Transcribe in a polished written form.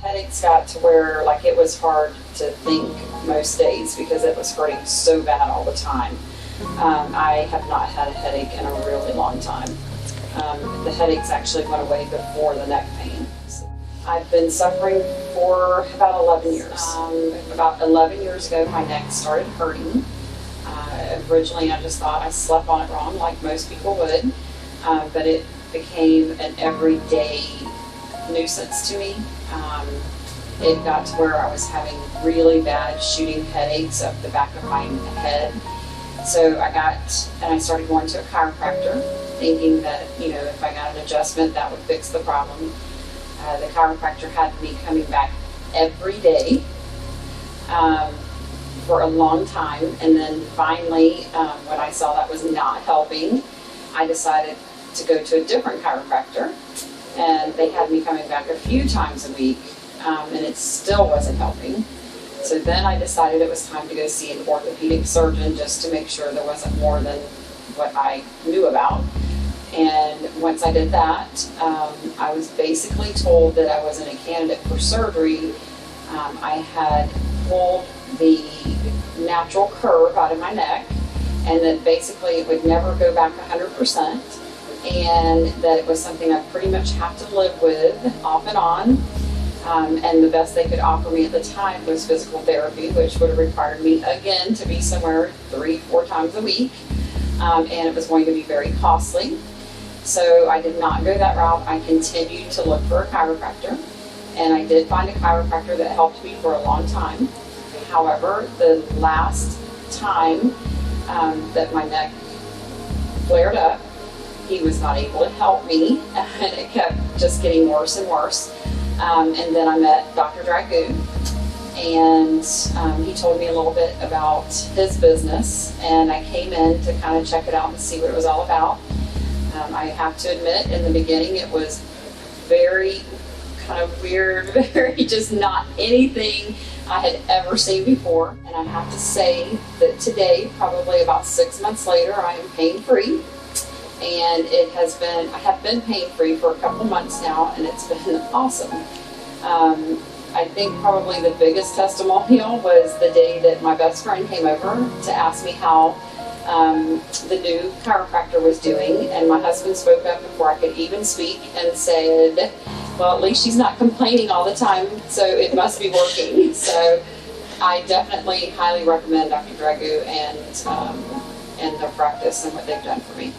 Headaches got to where like it was hard to think most days because it was hurting so bad all the time. I have not had a headache in a really long time. The headaches actually went away before the neck pain. I've been suffering for about 11 years. About 11 years ago, my neck started hurting. Originally, I just thought I slept on it wrong, like most people would, but it became an everyday nuisance to me. It got to where I was having really bad shooting headaches up the back of my head. So I started going to a chiropractor, thinking that, if I got an adjustment, that would fix the problem. The chiropractor had me coming back every day for a long time, and then finally, when I saw that was not helping, I decided to go to a different chiropractor, and they had me coming back a few times a week, and it still wasn't helping. So then I decided it was time to go see an orthopedic surgeon just to make sure there wasn't more than what I knew about. And once I did that, I was basically told that I wasn't a candidate for surgery. I had pulled the natural curve out of my neck, and that basically it would never go back 100%, and that it was something I pretty much have to live with off and on. And the best they could offer me at the time was physical therapy, which would have required me again to be somewhere 3-4 times a week, and it was going to be very costly. So I did not go that route. I continued to look for a chiropractor, and I did find a chiropractor that helped me for a long time. However, the last time that my neck flared up, he was not able to help me, and it kept just getting worse and worse. And then I met Dr. Dragoo, and he told me a little bit about his business, and I came in to kind of check it out and see what it was all about. I have to admit, in the beginning, it was very kind of weird, very just not anything I had ever seen before. And I have to say that today, probably about 6 months later, I am pain-free. And I have been pain-free for a couple months now, and it's been awesome. I think probably the biggest testimonial was the day that my best friend came over to ask me how the new chiropractor was doing, and my husband spoke up before I could even speak and said, well, at least she's not complaining all the time, so it must be working. So I definitely highly recommend Dr. Dragoo and their practice and what they've done for me.